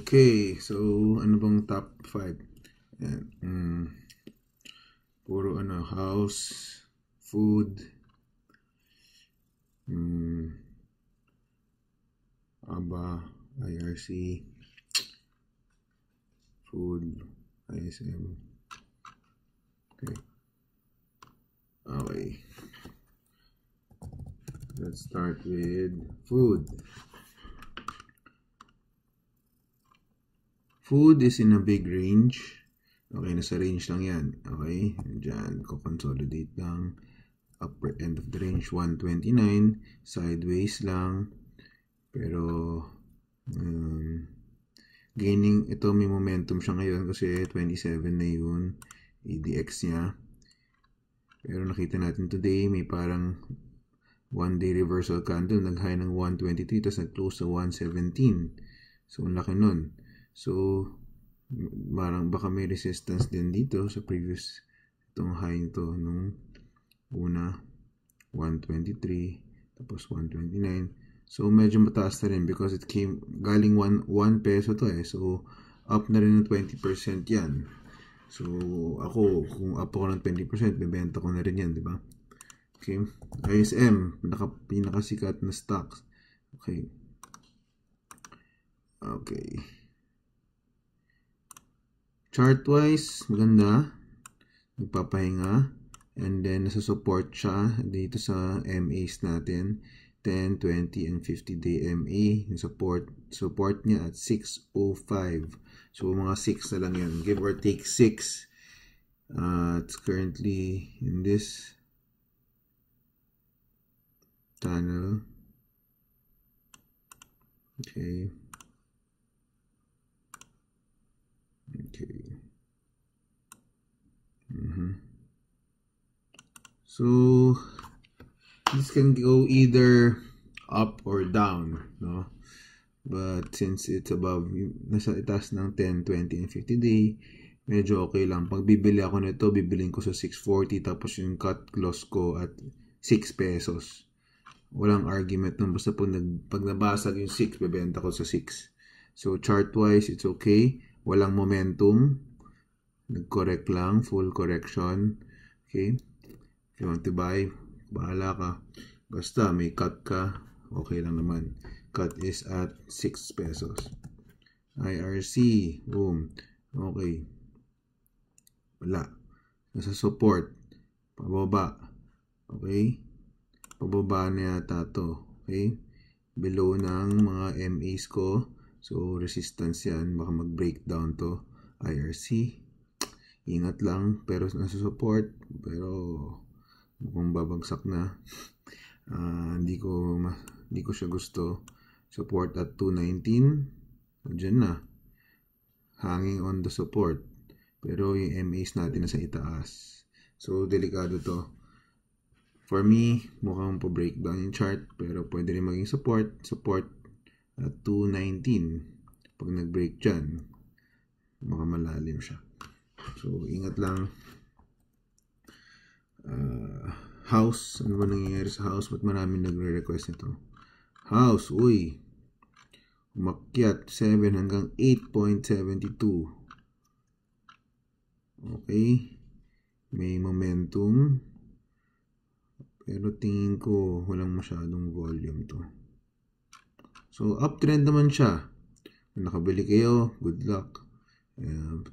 Okay, so ano bang top 5? Yan. Puro house, food, ABA, IRC, food, ISM. Okay. Let's start with food. Food is in a big range. Okay, nasa range lang yan. Okay, dyan, consolidate lang. Upper end of the range, 129. Sideways lang. Pero, gaining, ito may momentum siya ngayon kasi 27 na yun. ADX niya. Pero nakita natin today, may parang one day reversal candle. Nag-high ng 123, tapos nag-close sa 117. So, ang laki nun. So, parang baka may resistance din dito sa previous itong high nito nung una 123 tapos 129. So medyo mataas na rin because it came galing 1 peso to so up na rin ng 20% yan. So ako kung up ako ng 20% bebenta ko na rin yan, di ba? Okay, ISM pinakasikat na stocks. Okay, chart-wise, maganda. Nagpapahinga. And then, nasa support siya dito sa MAs natin. 10, 20, and 50-day MA. Yung support niya at 605. So, mga 6 na lang yan. Give or take 6. It's currently in this tunnel. Okay. So this can go either up or down, no? But since it's above, nasa itaas ng 10, 20, and 50 day, medyo okay lang. Pag bibili ako nito, bibilin ko sa 640, tapos yung cut loss ko at 6 pesos. Walang argument nun. Basta pag nabasag yung 6, bebenta ko sa 6. So chart-wise, it's okay. Walang momentum. Nag-correct lang. Full correction. Okay. If you want to buy, bahala ka. Basta may cut ka, okay lang naman. Cut is at 6 pesos. IRC, boom. Okay. Wala. Nasa support. Pababa. Okay. Pababa na yata to. Okay. Below ng mga MAs ko. So, resistance yan. Baka mag-breakdown to. IRC. Ingat lang. Pero nasa support. Pero mukhang babagsak na. Hindi ko siya gusto. Support at 219. So, dyan na. Hanging on the support. Pero yung MAs natin nasa itaas. So, delikado to. For me, mukhang pa-breakdown yung chart. Pero pwede rin maging support. Support at 219. Pag nag-break dyan, baka malalim siya. So, ingat lang. House, ano ba nangyayari sa house? Ba't maraming nagre-request nito? House, uy, umakyat 7 hanggang 8.72. Okay, may momentum, pero tingin ko walang masyadong volume to. So uptrend naman siya. Kung nakabili kayo, good luck.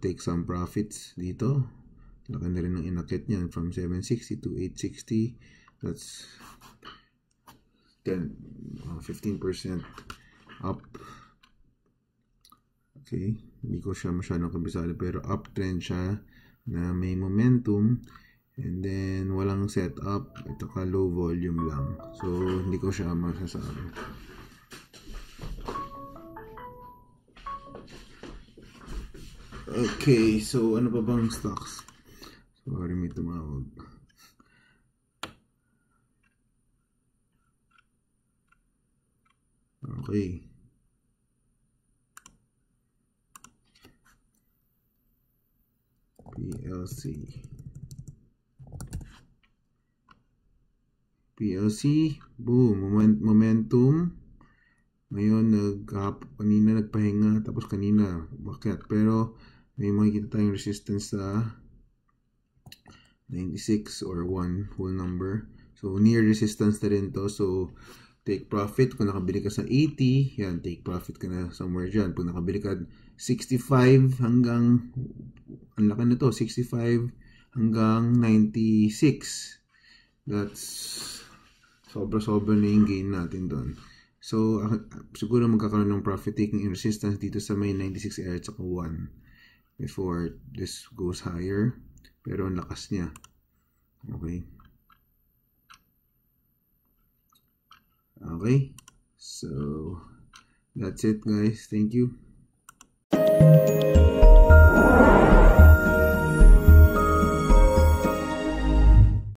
Take some profits dito. Laki na rin ng inakit niyan from 760 to 860. That's 15% up. Okay, hindi ko siya masyadong kabisado pero uptrend siya na may momentum and then walang setup. Ito ka low volume lang. So hindi ko siya masasabi. Okay, so ano pa bang stocks? Sorry, may tumawag. Okay. PLC, boom, momentum, Ngayon, kanina nagpahinga, tapos kanina bakyat. Pero may makikita tayong resistance sa 96 or 1 whole number. So, near resistance na rin to. So, take profit. Kung nakabili ka sa 80, yan, take profit ka na somewhere dyan. Pag nakabili ka 65 hanggang, ang laki na to, 65 hanggang 96. That's sobra-sobra na yung gain natin doon. So, siguro magkakaroon ng profit taking in resistance dito sa may 96 area at saka 1 before this goes higher. Pero ang lakas niya. Okay. Okay. So, that's it guys. Thank you.